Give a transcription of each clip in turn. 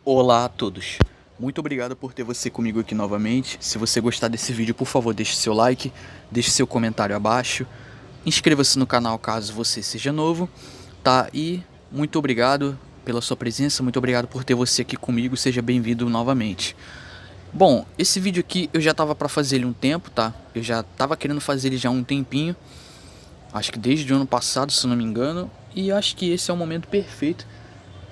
Olá a todos, muito obrigado por ter você comigo aqui novamente. Se você gostar desse vídeo, por favor, deixe seu like, deixe seu comentário abaixo, inscreva-se no canal caso você seja novo, tá? E muito obrigado pela sua presença, muito obrigado por ter você aqui comigo, seja bem-vindo novamente. Bom, esse vídeo aqui eu já tava pra fazer ele um tempo, tá? Eu já tava querendo fazer ele já há um tempinho, acho que desde o ano passado, se não me engano, e acho que esse é o momento perfeito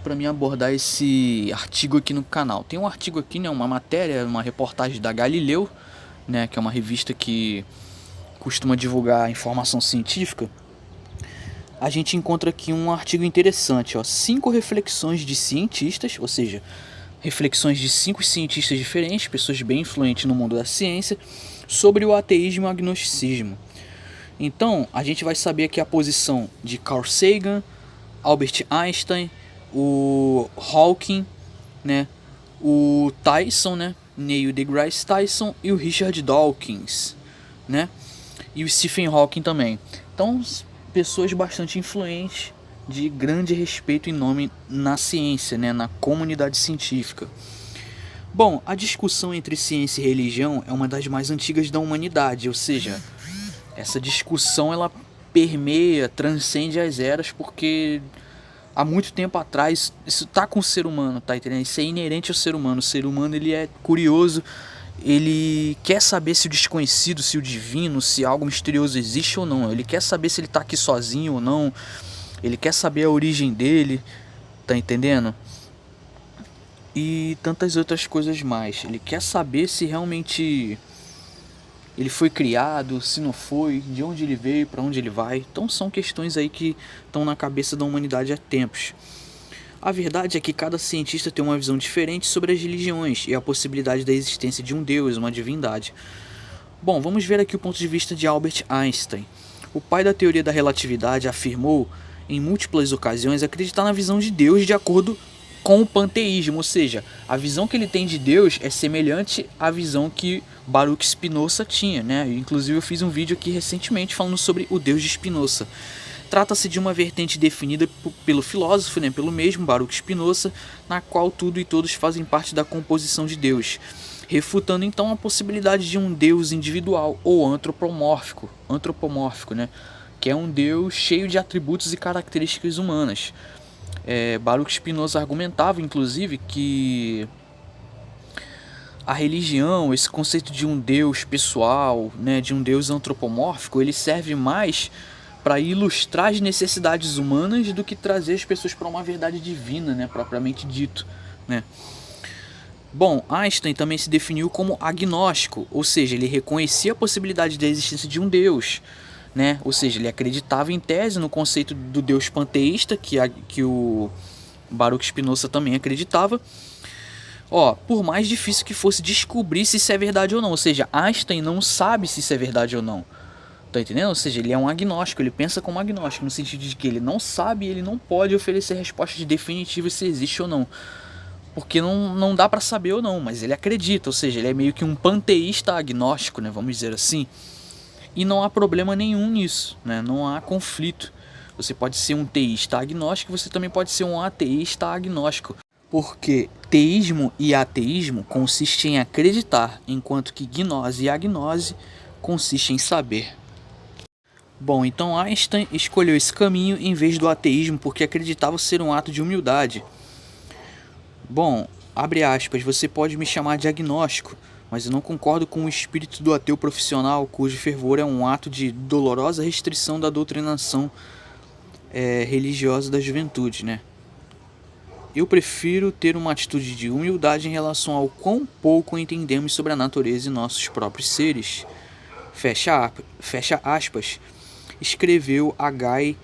para mim abordar esse artigo aqui no canal. Tem um artigo aqui, né, uma matéria, uma reportagem da Galileu, né, que é uma revista que costuma divulgar informação científica. A gente encontra aqui um artigo interessante, ó, 5 reflexões de cientistas, ou seja, reflexões de 5 cientistas diferentes, pessoas bem influentes no mundo da ciência, sobre o ateísmo e o agnosticismo. Então, a gente vai saber aqui a posição de Carl Sagan, Albert Einstein, o Hawking, né, o Tyson, né, Neil deGrasse Tyson e o Richard Dawkins, né, e o Stephen Hawking também. Então, pessoas bastante influentes, de grande respeito e nome na ciência, né, na comunidade científica. Bom, a discussão entre ciência e religião é uma das mais antigas da humanidade, ou seja, essa discussão ela permeia, transcende as eras, porque há muito tempo atrás isso tá com o ser humano, tá entendendo? Isso é inerente ao ser humano. O ser humano ele é curioso, ele quer saber se o desconhecido, se o divino, se algo misterioso existe ou não. Ele quer saber se ele tá aqui sozinho ou não. Ele quer saber a origem dele, tá entendendo? E tantas outras coisas mais. Ele quer saber se realmente ele foi criado, se não foi, de onde ele veio, para onde ele vai. Então são questões aí que estão na cabeça da humanidade há tempos. A verdade é que cada cientista tem uma visão diferente sobre as religiões e a possibilidade da existência de um deus, uma divindade. Bom, vamos ver aqui o ponto de vista de Albert Einstein. O pai da teoria da relatividade afirmou em múltiplas ocasiões acreditar na visão de Deus de acordo com o panteísmo, ou seja, a visão que ele tem de Deus é semelhante à visão que Baruch Spinoza tinha, né? Inclusive eu fiz um vídeo aqui recentemente falando sobre o Deus de Spinoza. Trata-se de uma vertente definida pelo filósofo, né, pelo mesmo Baruch Spinoza, na qual tudo e todos fazem parte da composição de Deus, refutando então a possibilidade de um Deus individual ou antropomórfico, né, que é um Deus cheio de atributos e características humanas. Baruch Spinoza argumentava, inclusive, que a religião, esse conceito de um Deus pessoal, né, de um Deus antropomórfico, ele serve mais para ilustrar as necessidades humanas do que trazer as pessoas para uma verdade divina, né, propriamente dito, né. Bom, Einstein também se definiu como agnóstico, ou seja, ele reconhecia a possibilidade da existência de um Deus, né, ou seja, ele acreditava em tese no conceito do Deus panteísta, que o Baruch Spinoza também acreditava. Ó, por mais difícil que fosse descobrir se isso é verdade ou não, ou seja, Einstein não sabe se isso é verdade ou não. Tá entendendo? Ou seja, ele é um agnóstico, ele pensa como agnóstico, no sentido de que ele não sabe e ele não pode oferecer respostas definitivas se existe ou não. Porque não dá pra saber ou não, mas ele acredita, ou seja, ele é meio que um panteísta agnóstico, né, vamos dizer assim. E não há problema nenhum nisso, né, não há conflito. Você pode ser um teísta agnóstico, você também pode ser um ateísta agnóstico. Porque teísmo e ateísmo consistem em acreditar, enquanto que gnose e agnose consistem em saber. Bom, então Einstein escolheu esse caminho em vez do ateísmo porque acreditava ser um ato de humildade. Bom, abre aspas, você pode me chamar de agnóstico, mas eu não concordo com o espírito do ateu profissional cujo fervor é um ato de dolorosa restrição da doutrinação religiosa da juventude, né? Eu prefiro ter uma atitude de humildade em relação ao quão pouco entendemos sobre a natureza e nossos próprios seres. Fecha aspas, escreveu H.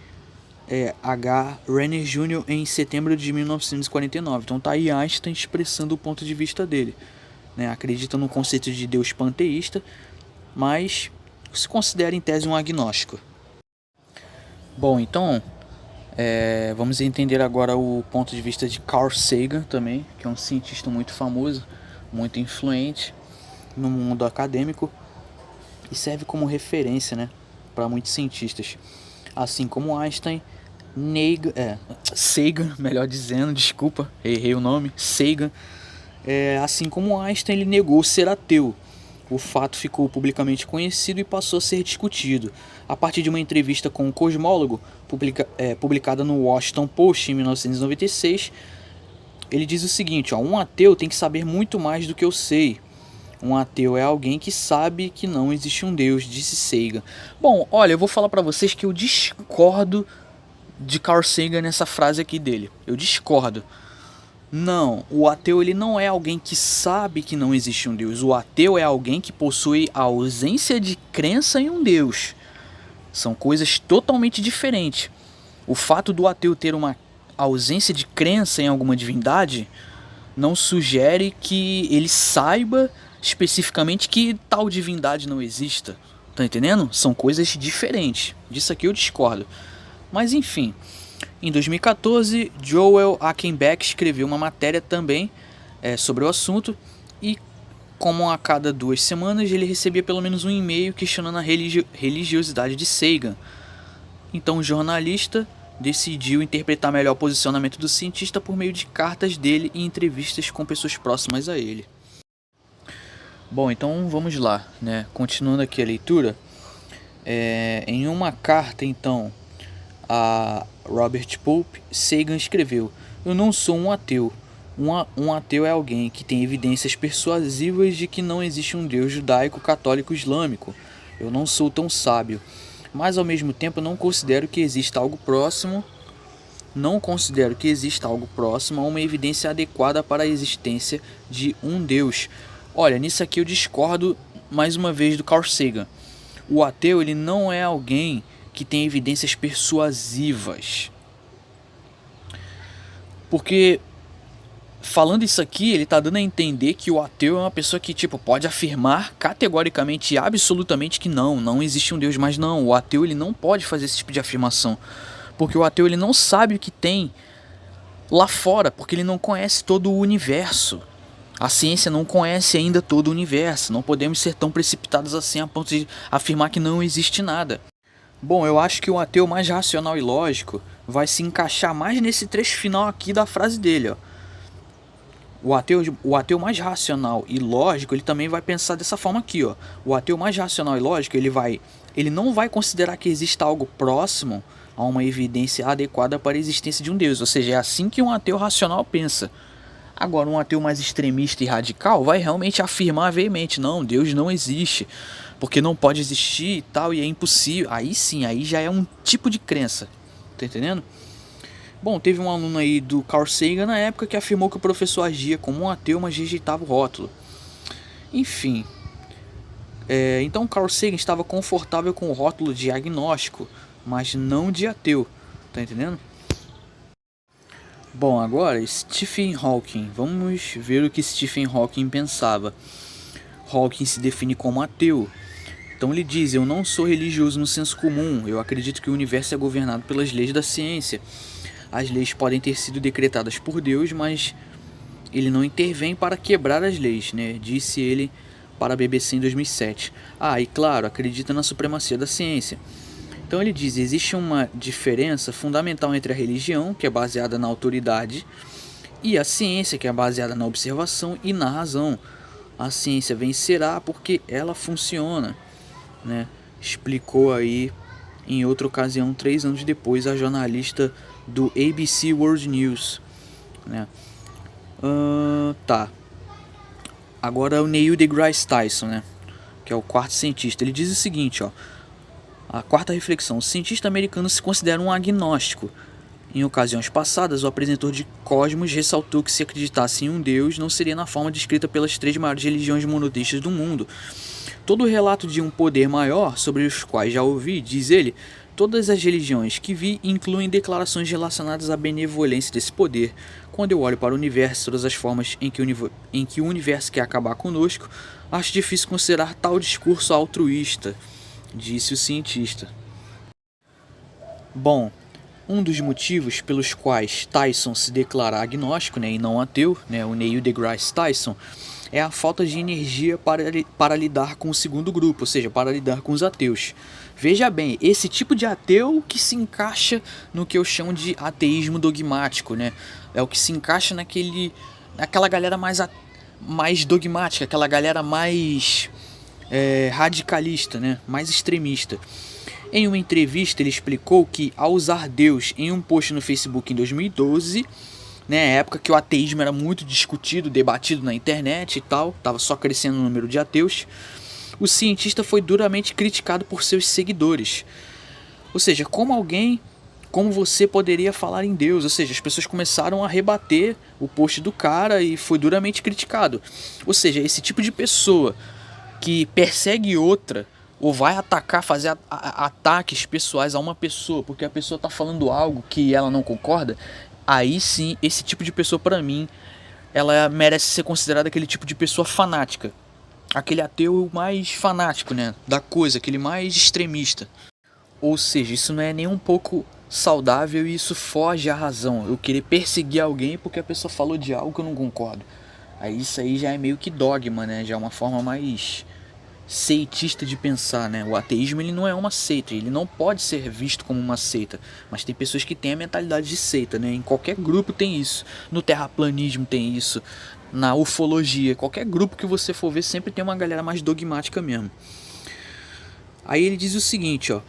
Renner Jr. em setembro de 1949. Então tá aí Einstein expressando o ponto de vista dele, né? Acredita no conceito de Deus panteísta, mas se considera em tese um agnóstico. Bom, então vamos entender agora o ponto de vista de Carl Sagan também, que é um cientista muito famoso, muito influente no mundo acadêmico e serve como referência, né, para muitos cientistas. Assim como Einstein, Sagan, melhor dizendo, desculpa, errei o nome, Sagan. Assim como Einstein, ele negou ser ateu. O fato ficou publicamente conhecido e passou a ser discutido. A partir de uma entrevista com um cosmólogo, publicada no Washington Post em 1996, ele diz o seguinte: um ateu tem que saber muito mais do que eu sei. Um ateu é alguém que sabe que não existe um Deus, disse Sagan. Bom, olha, eu vou falar pra vocês que eu discordo de Carl Sagan nessa frase aqui dele. Eu discordo. Não, o ateu ele não é alguém que sabe que não existe um Deus. O ateu é alguém que possui a ausência de crença em um Deus. São coisas totalmente diferentes. O fato do ateu ter uma ausência de crença em alguma divindade não sugere que ele saiba especificamente que tal divindade não exista. Tá entendendo? São coisas diferentes. Disso aqui eu discordo. Mas enfim, em 2014, Joel Achenbeck escreveu uma matéria também sobre o assunto e, como a cada 2 semanas, ele recebia pelo menos um e-mail questionando a religiosidade de Sagan. Então o jornalista decidiu interpretar melhor o posicionamento do cientista por meio de cartas dele e entrevistas com pessoas próximas a ele. Bom, então vamos lá, né? Continuando aqui a leitura, em uma carta então a Robert Pope, Sagan escreveu: eu não sou um ateu. Um ateu é alguém que tem evidências persuasivas de que não existe um Deus judaico, católico, islâmico. Eu não sou tão sábio, mas ao mesmo tempo não considero que exista algo próximo. Não considero que exista algo próximo a uma evidência adequada para a existência de um Deus. Olha, nisso aqui eu discordo mais uma vez do Carl Sagan. O ateu ele não é alguém que tem evidências persuasivas. Porque falando isso aqui, ele está dando a entender que o ateu é uma pessoa que tipo pode afirmar categoricamente e absolutamente que não existe um Deus, mas não, o ateu ele não pode fazer esse tipo de afirmação. Porque o ateu ele não sabe o que tem lá fora, porque ele não conhece todo o universo. A ciência não conhece ainda todo o universo. Não podemos ser tão precipitados assim a ponto de afirmar que não existe nada. Bom, eu acho que o ateu mais racional e lógico vai se encaixar mais nesse trecho final aqui da frase dele, ó. O ateu mais racional e lógico, ele também vai pensar dessa forma aqui, ó. O ateu mais racional e lógico, ele não vai considerar que exista algo próximo a uma evidência adequada para a existência de um Deus. Ou seja, é assim que um ateu racional pensa. Agora, um ateu mais extremista e radical vai realmente afirmar veemente: não, Deus não existe, porque não pode existir e tal, e é impossível. Aí sim, aí já é um tipo de crença. Tá entendendo? Bom, teve um aluno aí do Carl Sagan na época que afirmou que o professor agia como um ateu, mas rejeitava o rótulo. Enfim, então Carl Sagan estava confortável com o rótulo de agnóstico, mas não de ateu. Tá entendendo? Bom, agora Stephen Hawking. Vamos ver o que Stephen Hawking pensava. Hawking se define como ateu. Então ele diz: eu não sou religioso no senso comum. Eu acredito que o universo é governado pelas leis da ciência. As leis podem ter sido decretadas por Deus, mas ele não intervém para quebrar as leis, né? Disse ele para a BBC em 2007. E claro, acredita na supremacia da ciência. Então ele diz: existe uma diferença fundamental entre a religião, que é baseada na autoridade, e a ciência, que é baseada na observação e na razão. A ciência vencerá porque ela funciona, né? Explicou aí em outra ocasião, 3 anos depois, a jornalista do ABC World News, né? Tá. Agora o Neil deGrasse Tyson, né? Que é o quarto cientista. Ele diz o seguinte, ó. A quarta reflexão: o cientista americano se considera um agnóstico. Em ocasiões passadas, o apresentador de Cosmos ressaltou que se acreditasse em um Deus, não seria na forma descrita pelas 3 maiores religiões monoteístas do mundo. Todo o relato de um poder maior, sobre os quais já ouvi, diz ele, todas as religiões que vi incluem declarações relacionadas à benevolência desse poder. Quando eu olho para o universo, todas as formas em que o universo quer acabar conosco, acho difícil considerar tal discurso altruísta, disse o cientista. Bom, um dos motivos pelos quais Tyson se declara agnóstico, né, e não ateu, né, o Neil deGrasse Tyson, é a falta de energia para lidar com o segundo grupo, ou seja, para lidar com os ateus. Veja bem, esse tipo de ateu que se encaixa no que eu chamo de ateísmo dogmático, né? É o que se encaixa naquela galera mais dogmática, aquela galera mais radicalista, né? Mais extremista. Em uma entrevista ele explicou que ao usar Deus em um post no Facebook em 2012, né, época que o ateísmo era muito discutido, debatido na internet e tal, estava só crescendo o número de ateus, o cientista foi duramente criticado por seus seguidores. Ou seja, como você poderia falar em Deus? Ou seja, as pessoas começaram a rebater o post do cara e foi duramente criticado. Ou seja, esse tipo de pessoa que persegue outra ou vai atacar, fazer ataques pessoais a uma pessoa porque a pessoa está falando algo que ela não concorda, aí sim, esse tipo de pessoa, pra mim, ela merece ser considerada aquele tipo de pessoa fanática. Aquele ateu mais fanático, né? Da coisa, aquele mais extremista. Ou seja, isso não é nem um pouco saudável e isso foge à razão. Eu querer perseguir alguém porque a pessoa falou de algo que eu não concordo. Aí isso aí já é meio que dogma, né? Já é uma forma mais seitista de pensar, né? O ateísmo ele não é uma seita, ele não pode ser visto como uma seita, mas tem pessoas que têm a mentalidade de seita, né? Em qualquer grupo tem isso, no terraplanismo tem isso, na ufologia, qualquer grupo que você for ver sempre tem uma galera mais dogmática mesmo. Aí ele diz o seguinte, ó: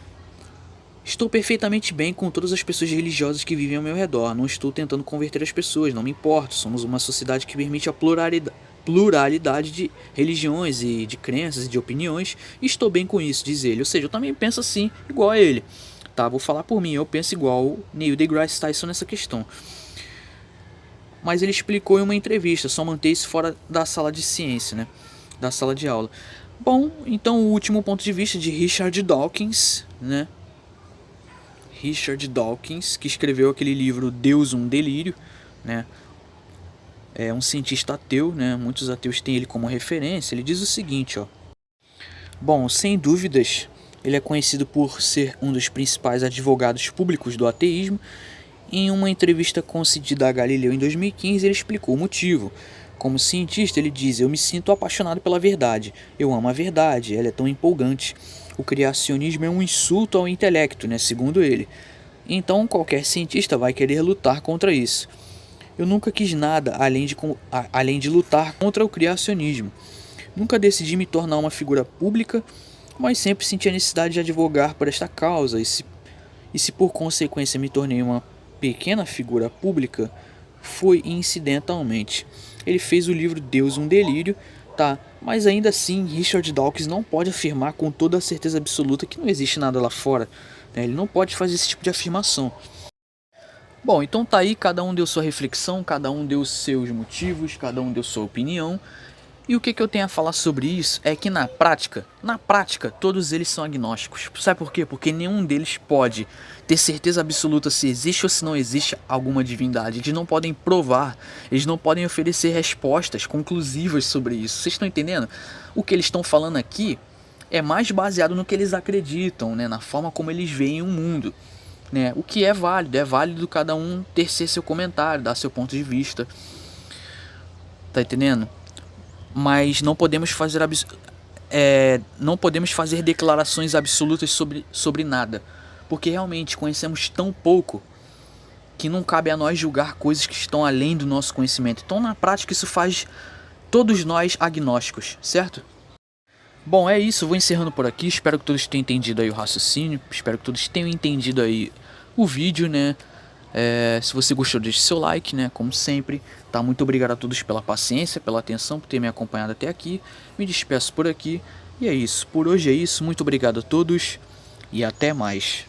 estou perfeitamente bem com todas as pessoas religiosas que vivem ao meu redor, não estou tentando converter as pessoas, não me importo, somos uma sociedade que permite a pluralidade de religiões e de crenças e de opiniões, e estou bem com isso, diz ele. Ou seja, eu também penso assim, igual a ele. Tá, vou falar por mim, eu penso igual o Neil deGrasse Tyson nessa questão. Mas ele explicou em uma entrevista, só manter isso fora da sala de ciência, né? Da sala de aula. Bom, então o último ponto de vista de Richard Dawkins, né? Richard Dawkins, que escreveu aquele livro Deus, um Delírio, né? É um cientista ateu, né? Muitos ateus têm ele como referência. Ele diz o seguinte, ó: bom, sem dúvidas, ele é conhecido por ser um dos principais advogados públicos do ateísmo. Em uma entrevista concedida a Galileu em 2015, ele explicou o motivo. Como cientista, ele diz: eu me sinto apaixonado pela verdade. Eu amo a verdade, ela é tão empolgante. O criacionismo é um insulto ao intelecto, né? Segundo ele. Então, qualquer cientista vai querer lutar contra isso. Eu nunca quis nada além de lutar contra o criacionismo. Nunca decidi me tornar uma figura pública, mas sempre senti a necessidade de advogar por esta causa. E se por consequência me tornei uma pequena figura pública, foi incidentalmente. Ele fez o livro Deus, um Delírio, tá? Mas ainda assim, Richard Dawkins não pode afirmar com toda a certeza absoluta que não existe nada lá fora, né? Ele não pode fazer esse tipo de afirmação. Bom, então tá aí, cada um deu sua reflexão, cada um deu seus motivos, cada um deu sua opinião. E o que eu tenho a falar sobre isso é que na prática, todos eles são agnósticos. Sabe por quê? Porque nenhum deles pode ter certeza absoluta se existe ou se não existe alguma divindade. Eles não podem provar, eles não podem oferecer respostas conclusivas sobre isso. Vocês estão entendendo? O que eles estão falando aqui é mais baseado no que eles acreditam, né? Na forma como eles veem o mundo. Né? O que é válido cada um ter seu comentário, dar seu ponto de vista. Tá entendendo? Mas não podemos fazer declarações absolutas sobre nada, porque realmente conhecemos tão pouco que não cabe a nós julgar coisas que estão além do nosso conhecimento. Então na prática isso faz todos nós agnósticos, certo? Bom, é isso, vou encerrando por aqui, espero que todos tenham entendido aí o raciocínio, espero que todos tenham entendido aí o vídeo, né? Se você gostou, deixe seu like, né? Como sempre, tá? Muito obrigado a todos pela paciência, pela atenção, por ter me acompanhado até aqui. Me despeço por aqui. E é isso, por hoje é isso, muito obrigado a todos e até mais.